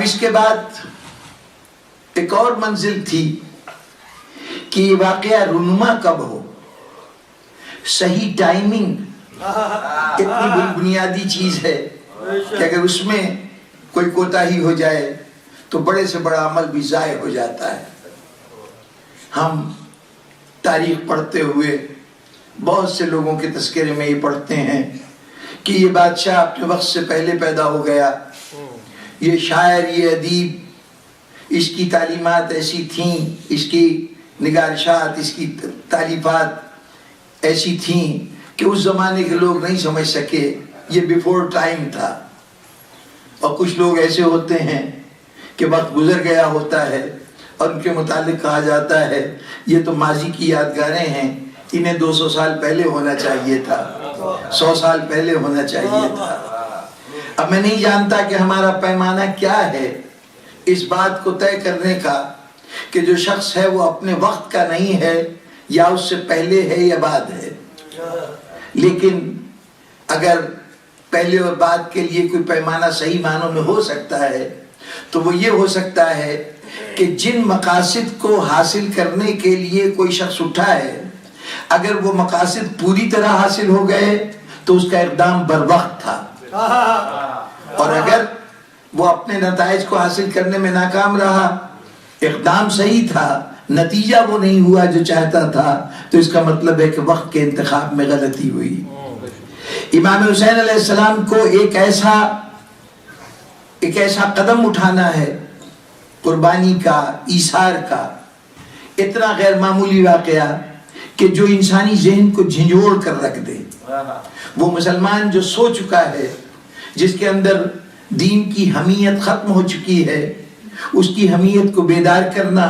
اس کے بعد ایک اور منزل تھی کہ یہ واقعہ رونما کب ہو، صحیح ٹائمنگ اتنی بنیادی چیز ہے کہ اگر اس میں کوئی کوتاہی ہو جائے تو بڑے سے بڑا عمل بھی ضائع ہو جاتا ہے۔ ہم تاریخ پڑھتے ہوئے بہت سے لوگوں کے تذکرے میں یہ پڑھتے ہیں کہ یہ بادشاہ اپنے وقت سے پہلے پیدا ہو گیا، یہ شاعر، یہ ادیب، اس کی تعلیمات ایسی تھیں، اس کی نگارشات، اس کی تالیفات ایسی تھیں کہ اس زمانے کے لوگ نہیں سمجھ سکے، یہ بیفور ٹائم تھا۔ اور کچھ لوگ ایسے ہوتے ہیں کہ وقت گزر گیا ہوتا ہے اور ان کے متعلق کہا جاتا ہے یہ تو ماضی کی یادگاریں ہیں، انہیں 200 سال پہلے ہونا چاہیے تھا، 100 سال پہلے ہونا چاہیے تھا۔ اب میں نہیں جانتا کہ ہمارا پیمانہ کیا ہے اس بات کو طے کرنے کا کہ جو شخص ہے وہ اپنے وقت کا نہیں ہے یا اس سے پہلے ہے یا بعد ہے۔ لیکن اگر پہلے اور بعد کے لیے کوئی پیمانہ صحیح معنوں میں ہو سکتا ہے تو وہ یہ ہو سکتا ہے کہ جن مقاصد کو حاصل کرنے کے لیے کوئی شخص اٹھا ہے، اگر وہ مقاصد پوری طرح حاصل ہو گئے تو اس کا اقدام بر وقت تھا، اور اگر وہ اپنے نتائج کو حاصل کرنے میں ناکام رہا، اقدام صحیح تھا، نتیجہ وہ نہیں ہوا جو چاہتا تھا، تو اس کا مطلب ہے کہ وقت کے انتخاب میں غلطی ہوئی۔ امام حسین علیہ السلام کو ایک ایسا قدم اٹھانا ہے قربانی کا، ایثار کا، اتنا غیر معمولی واقعہ کہ جو انسانی ذہن کو جھنجھوڑ کر رکھ دے۔ وہ مسلمان جو سو چکا ہے، جس کے اندر دین کی حمیت ختم ہو چکی ہے، اس کی حمیت کو بیدار کرنا،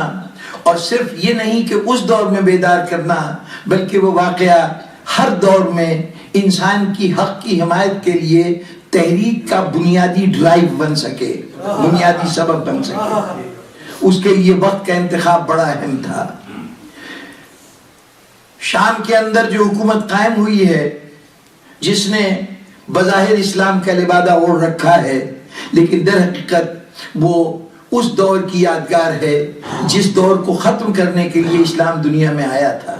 اور صرف یہ نہیں کہ اس دور میں بیدار کرنا بلکہ وہ واقعہ ہر دور میں انسان کی حق کی حمایت کے لیے تحریک کا بنیادی ڈرائیو بن سکے، بنیادی سبب بن سکے، اس کے لیے وقت کا انتخاب بڑا اہم تھا۔ شام کے اندر جو حکومت قائم ہوئی ہے، جس نے بظاہر اسلام کا لبادہ اوڑھ رکھا ہے، لیکن در حقیقت وہ اس دور کی یادگار ہے جس دور کو ختم کرنے کے لیے اسلام دنیا میں آیا تھا۔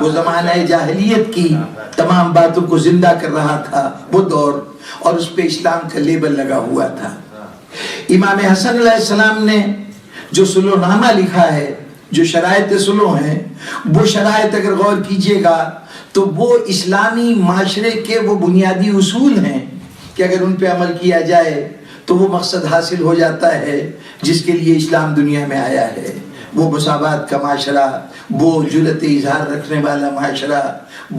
وہ زمانہ جاہلیت کی تمام باتوں کو زندہ کر رہا تھا وہ دور، اور اس پہ اسلام کا لیبل لگا ہوا تھا۔ امام حسن علیہ السلام نے جو صلح نامہ لکھا ہے، جو شرائط صلح ہیں، وہ شرائط اگر غور کیجئے گا تو وہ اسلامی معاشرے کے وہ بنیادی اصول ہیں کہ اگر ان پہ عمل کیا جائے تو وہ مقصد حاصل ہو جاتا ہے جس کے لیے اسلام دنیا میں آیا ہے۔ وہ مساوات کا معاشرہ، وہ جرأت اظہار رکھنے والا معاشرہ،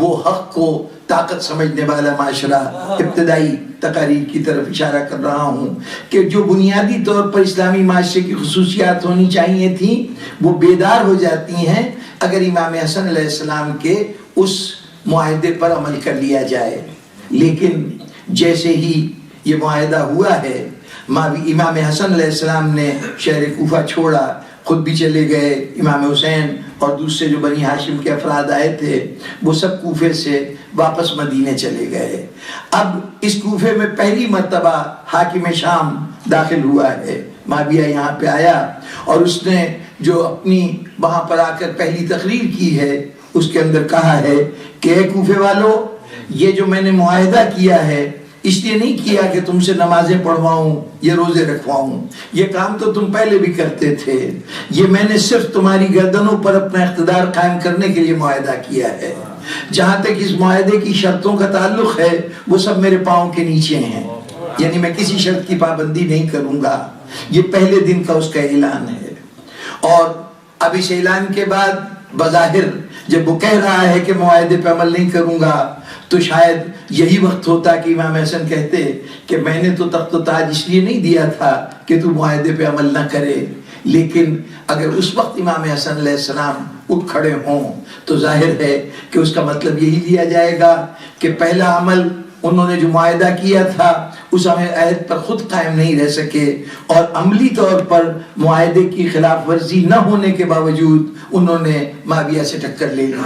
وہ حق کو طاقت سمجھنے والا معاشرہ۔ ابتدائی تقاریر کی طرف اشارہ کر رہا ہوں کہ جو بنیادی طور پر اسلامی معاشرے کی خصوصیات ہونی چاہیے تھیں وہ بیدار ہو جاتی ہیں اگر امام حسن علیہ السلام کے اس معاہدے پر عمل کر لیا جائے۔ لیکن جیسے ہی یہ معاہدہ ہوا ہے، امام حسن علیہ السلام نے شہر کوفہ چھوڑا، خود بھی چلے گئے، امام حسین اور دوسرے جو بنی ہاشم کے افراد آئے تھے وہ سب کوفے سے واپس مدینے چلے گئے۔ اب اس کوفے میں پہلی مرتبہ حاکم شام داخل ہوا ہے، معاویہ یہاں پہ آیا، اور اس نے جو اپنی وہاں پر آ کر پہلی تقریر کی ہے اس کے اندر کہا ہے کہ اے کوفے والو، یہ جو میں نے معاہدہ کیا ہے اس لیے نہیں کیا کہ تم سے نمازیں پڑھواؤں یا روزے رکھواؤں، یہ کام تو تم پہلے بھی کرتے تھے، یہ میں نے صرف تمہاری گردنوں پر اپنا اقتدار قائم کرنے کے لیے معاہدہ کیا ہے۔ جہاں تک اس معاہدے کی شرطوں کا تعلق ہے وہ سب میرے پاؤں کے نیچے ہیں، یعنی میں کسی شرط کی پابندی نہیں کروں گا۔ یہ پہلے دن کا اس کا اعلان ہے، اور اب اس اعلان کے بعد بظاہر جب وہ کہہ رہا ہے کہ معاہدے پہ عمل نہیں کروں گا تو شاید یہی وقت ہوتا کہ امام حسن کہتے کہ میں نے تو تخت و تاج اس لیے نہیں دیا تھا کہ تو معاہدے پہ عمل نہ کرے۔ لیکن اگر اس وقت امام حسن علیہ السلام اٹھ کھڑے ہوں تو ظاہر ہے کہ اس کا مطلب یہی لیا جائے گا کہ پہلا عمل انہوں نے جو معاہدہ کیا تھا اس عہد پر خود قائم نہیں رہ سکے، اور عملی طور پر معاہدے کی خلاف ورزی نہ ہونے کے باوجود انہوں نے معاویہ سے ٹکر لے لی۔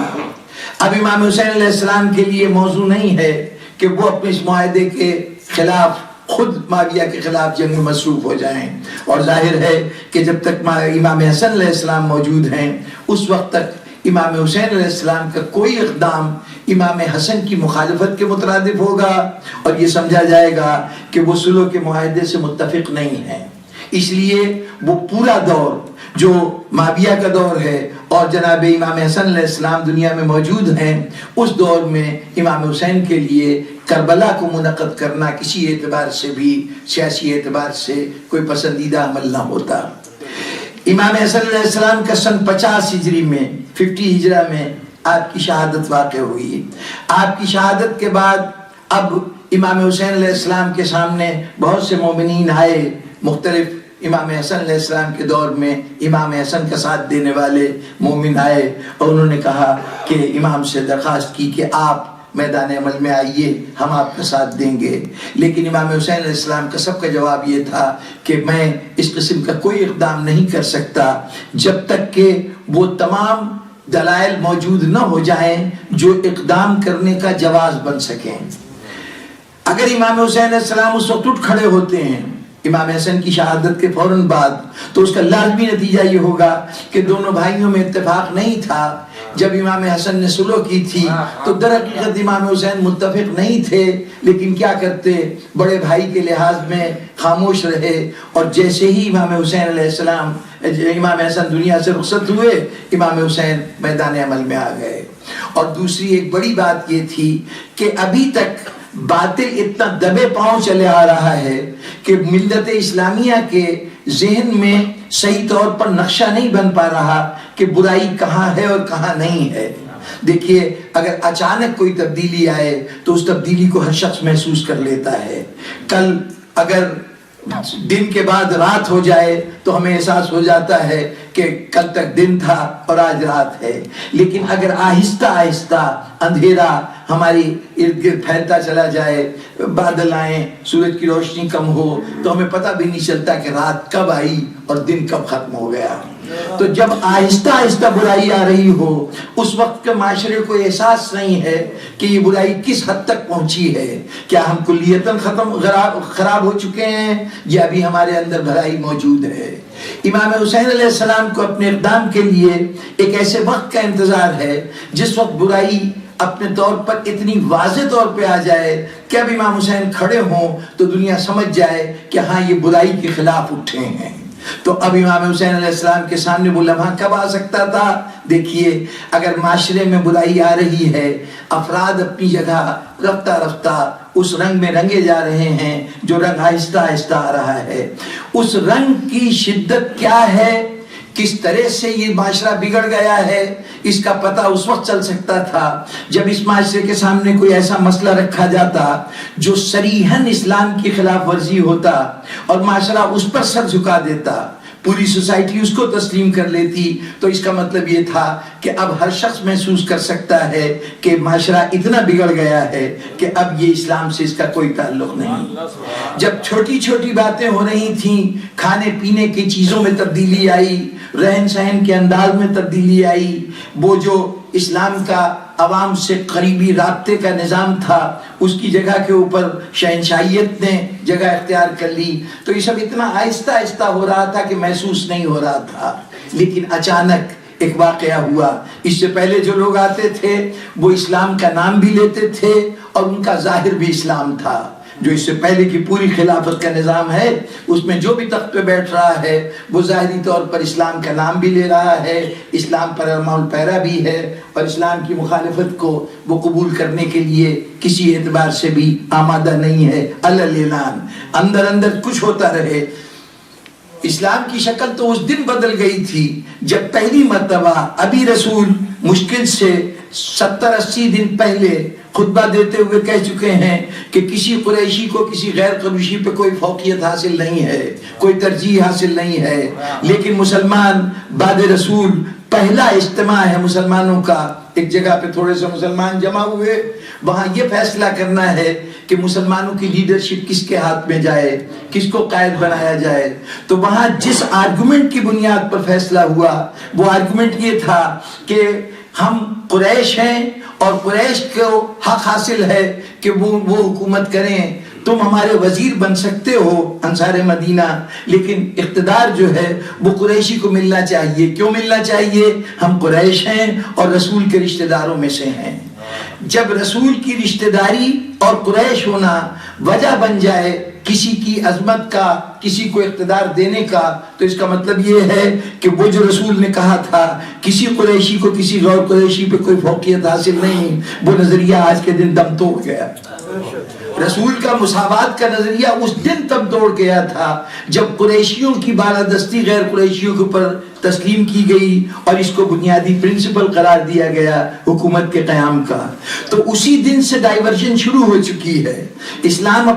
اب امام حسین علیہ السلام کے لیے موضوع نہیں ہے کہ وہ اپنے اس معاہدے کے خلاف خود معاویہ کے خلاف جنگ میں مصروف ہو جائیں. اور ظاہر ہے کہ جب تک امام حسن علیہ السلام موجود ہیں اس وقت تک امام حسین علیہ السلام کا کوئی اقدام امام حسن کی مخالفت کے مترادف ہوگا اور یہ سمجھا جائے گا کہ وہ صلح کے معاہدے سے متفق نہیں ہیں. اس لیے وہ پورا دور جو معاویہ کا دور ہے اور جناب امام حسن علیہ السلام دنیا میں موجود ہیں اس دور میں امام حسین کے لیے کربلا کو منعقد کرنا کسی اعتبار سے بھی سیاسی اعتبار سے کوئی پسندیدہ عمل نہ ہوتا. امام حسن علیہ السلام کا سن 50 ہجری میں 50 ہجرہ میں آپ کی شہادت واقع ہوئی. آپ کی شہادت کے بعد اب امام حسین علیہ السلام کے سامنے بہت سے مومنین آئے. مختلف امام حسن علیہ السلام کے دور میں امام حسن کا ساتھ دینے والے مومن آئے اور انہوں نے کہا کہ امام سے درخواست کی کہ آپ میدان عمل میں آئیے, ہم آپ کا ساتھ دیں گے. لیکن امام حسین علیہ السلام کا سب کا جواب یہ تھا کہ میں اس قسم کا کوئی اقدام نہیں کر سکتا جب تک کہ وہ تمام دلائل موجود نہ ہو جائیں جو اقدام کرنے کا جواز بن سکیں. اگر امام حسین علیہ السلام اس وقت اٹھ کھڑے ہوتے ہیں امام حسن کی شہادت کے فوراً بعد تو اس کا لازمی نتیجہ یہ ہوگا کہ دونوں بھائیوں میں اتفاق نہیں تھا. جب امام حسن نے صلح کی تھی تو در حقیقت امام حسین متفق نہیں تھے, لیکن کیا کرتے, بڑے بھائی کے لحاظ میں خاموش رہے. اور جیسے ہی امام حسین علیہ السلام امام حسن دنیا سے رخصت ہوئے امام حسین میدان عمل میں آ گئے. اور دوسری ایک بڑی بات یہ تھی کہ ابھی تک باطل اتنا دبے پاؤں چلے آ رہا ہے کہ ملت اسلامیہ کے ذہن میں صحیح طور پر نقشہ نہیں بن پا رہا کہ برائی کہاں ہے اور کہاں نہیں ہے. دیکھیے اگر اچانک کوئی تبدیلی آئے تو اس تبدیلی کو ہر شخص محسوس کر لیتا ہے. کل اگر دن کے بعد رات ہو جائے تو ہمیں احساس ہو جاتا ہے کہ کل تک دن تھا اور آج رات ہے. لیکن اگر آہستہ آہستہ اندھیرا ہماری ارد گرد پھیلتا چلا جائے, بادل آئیں, سورج کی روشنی کم ہو تو ہمیں پتہ بھی نہیں چلتا کہ رات کب آئی اور دن کب ختم ہو گیا. تو جب آہستہ آہستہ برائی آ رہی ہو اس وقت کے معاشرے کو احساس نہیں ہے کہ یہ برائی کس حد تک پہنچی ہے. کیا ہم کلیتاً خراب ہو چکے ہیں یا ابھی ہمارے اندر برائی موجود ہے. امام حسین علیہ السلام کو اپنے اقدام کے لیے ایک ایسے وقت کا انتظار ہے جس وقت برائی اپنے طور پر اتنی واضح طور پہ آ جائے کہ اب امام حسین کھڑے ہوں تو دنیا سمجھ جائے کہ ہاں یہ برائی کے خلاف اٹھے ہیں. تو اب امام حسین علیہ السلام کے سامنے وہ لمحہ کب آ سکتا تھا. دیکھیے اگر معاشرے میں برائی آ رہی ہے, افراد اپنی جگہ رفتہ رفتہ اس رنگ میں رنگے جا رہے ہیں جو رنگ آہستہ آہستہ آ رہا ہے, اس رنگ کی شدت کیا ہے, کس طرح سے یہ معاشرہ بگڑ گیا ہے, اس کا پتہ اس وقت چل سکتا تھا جب اس معاشرے کے سامنے کوئی ایسا مسئلہ رکھا جاتا جو صریحاً اسلام کی خلاف ورزی ہوتا اور معاشرہ اس پر سر جھکا دیتا, پوری سوسائٹی اس کو تسلیم کر لیتی. تو اس کا مطلب یہ تھا کہ اب ہر شخص محسوس کر سکتا ہے کہ معاشرہ اتنا بگڑ گیا ہے کہ اب یہ اسلام سے اس کا کوئی تعلق نہیں. جب چھوٹی چھوٹی باتیں ہو رہی تھیں, کھانے پینے کی چیزوں میں تبدیلی آئی, رہن سہن کے انداز میں تبدیلی آئی, وہ جو اسلام کا عوام سے قریبی رابطے کا نظام تھا اس کی جگہ کے اوپر شہنشاہیت نے جگہ اختیار کر لی, تو یہ سب اتنا آہستہ آہستہ ہو رہا تھا کہ محسوس نہیں ہو رہا تھا. لیکن اچانک ایک واقعہ ہوا. اس سے پہلے جو لوگ آتے تھے وہ اسلام کا نام بھی لیتے تھے اور ان کا ظاہر بھی اسلام تھا. جو اس سے پہلے کی پوری خلافت کا نظام ہے اس میں جو بھی تخت پہ بیٹھ رہا ہے وہ ظاہری طور پر اسلام کا نام بھی لے رہا ہے, اسلام پر ارمان پیرا بھی ہے اور اسلام کی مخالفت کو وہ قبول کرنے کے لیے کسی اعتبار سے بھی آمادہ نہیں ہے. اعلان اندر اندر کچھ ہوتا رہے. اسلام کی شکل تو اس دن بدل گئی تھی جب پہلی مرتبہ ابھی رسول مشکل سے 70-80 دن پہلے خطبہ دیتے ہوئے کہہ چکے ہیں کہ کسی قریشی کو کسی غیر قریشی پہ کوئی فوقیت حاصل نہیں ہے, کوئی ترجیح حاصل نہیں ہے. لیکن مسلمان بعد رسول پہلا اجتماع ہے مسلمانوں کا, ایک جگہ پہ تھوڑے سے مسلمان جمع ہوئے, وہاں یہ فیصلہ کرنا ہے کہ مسلمانوں کی لیڈرشپ کس کے ہاتھ میں جائے, کس کو قائد بنایا جائے. تو وہاں جس آرگومنٹ کی بنیاد پر فیصلہ ہوا وہ آرگومنٹ یہ تھا کہ ہم قریش ہیں اور قریش کو حق حاصل ہے کہ وہ حکومت کریں, تم ہمارے وزیر بن سکتے ہو انصار مدینہ، لیکن اقتدار جو ہے وہ قریشی کو ملنا چاہیے۔ کیوں ملنا چاہیے؟ ہم قریش ہیں اور رسول کے رشتہ داروں میں سے ہیں۔ جب رسول کی رشتہ داری اور قریش ہونا وجہ بن جائے کسی کی عظمت کا، کسی کو اقتدار دینے کا، تو اس کا مطلب یہ ہے کہ وہ جو رسول نے کہا تھا کسی قریشی کو کسی غیر قریشی پہ کوئی فوقیت حاصل نہیں، وہ نظریہ آج کے دن دم توڑ گیا۔ رسول کا مساوات کا نظریہ اس دن تب توڑ گیا تھا جب قریشیوں کی بالادستی غیر قریشیوں کے اوپر تسلیم کی گئی اور اس کو بنیادی پرنسپل قرار دیا گیا حکومت کے قیام کا۔ تو اسی دن سے ڈائیورژن شروع ہو چکی ہے۔ اسلام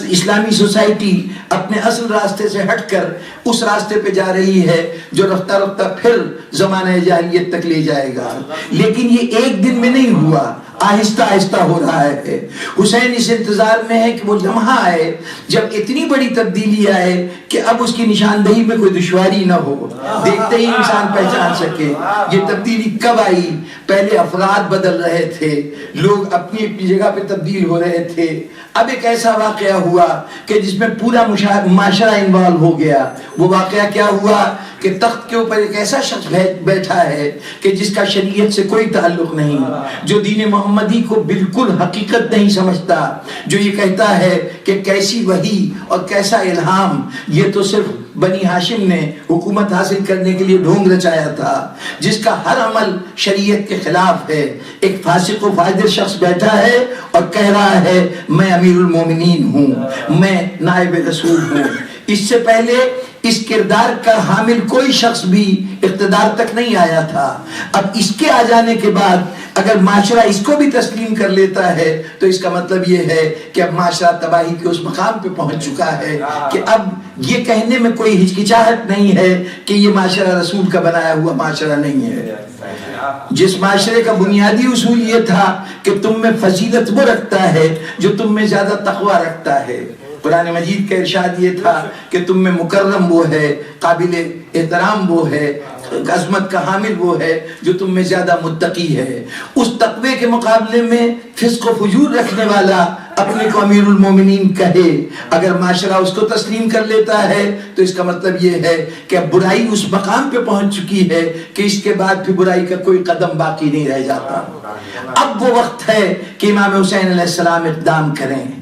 اسلامی سوسائٹی اپنے اصل راستے سے ہٹ کر اس راستے پہ جا رہی ہے جو رفتہ رفتہ پھر زمانہ جاہلیت تک لے جائے گا۔ لیکن یہ ایک دن میں نہیں ہوا، آہستہ آہستہ ہو رہا ہے۔ حسین اس انتظار میں ہے کہ وہ لمحہ آئے جب اتنی بڑی تبدیلی آئے کہ اب اس کی نشاندہی میں کوئی دشواری نہ ہو، دیکھتے ہی انسان پہچان سکے یہ تبدیلی کب آئی۔ پہلے افراد بدل رہے تھے، لوگ اپنی اپنی جگہ پہ تبدیل ہو رہے تھے۔ اب ایک ایسا واقعہ ہوا کہ جس میں پورا معاشرہ انوالو ہو گیا۔ وہ واقعہ کیا ہوا کہ تخت کے اوپر ایک ایسا شخص بیٹھا ہے کہ جس کا شریعت سے کوئی تعلق نہیں، جو دین محمدی کو بالکل حقیقت نہیں سمجھتا، جو یہ کہتا ہے کہ کیسی وحی اور کیسا الہام، یہ تو صرف بنی ہاشم نے حکومت حاصل کرنے کے لیے ڈھونگ رچایا تھا، جس کا ہر عمل شریعت کے خلاف ہے۔ ایک فاسق و فاجر شخص بیٹھا ہے اور کہہ رہا ہے میں امیر المومنین ہوں، میں نائب رسول ہوں۔ اس سے پہلے اس کردار کا حامل کوئی شخص بھی اقتدار تک نہیں آیا تھا۔ اب اس کے آ جانے کے بعد اگر معاشرہ اس کو بھی تسلیم کر لیتا ہے تو اس کا مطلب یہ ہے کہ اب معاشرہ تباہی کے اس مقام پہ پہنچ چکا ہے کہ اب یہ کہنے میں کوئی ہچکچاہٹ نہیں ہے کہ یہ معاشرہ رسول کا بنایا ہوا معاشرہ نہیں ہے۔ جس معاشرے کا بنیادی اصول یہ تھا کہ تم میں فضیلت وہ رکھتا ہے جو تم میں زیادہ تقوی رکھتا ہے۔ قرآن مجید کا ارشاد یہ تھا کہ تم میں مکرم وہ ہے، قابل احترام وہ ہے، عظمت کا حامل وہ ہے جو تم میں زیادہ متقی ہے۔ اس تقوی کے مقابلے میں فسق و فجور رکھنے والا اپنے کو امیر المومنین کہے، اگر معاشرہ اس کو تسلیم کر لیتا ہے تو اس کا مطلب یہ ہے کہ اب برائی اس مقام پہ پہنچ چکی ہے کہ اس کے بعد بھی برائی کا کوئی قدم باقی نہیں رہ جاتا۔ اب وہ وقت ہے کہ امام حسین علیہ السلام اقدام کریں۔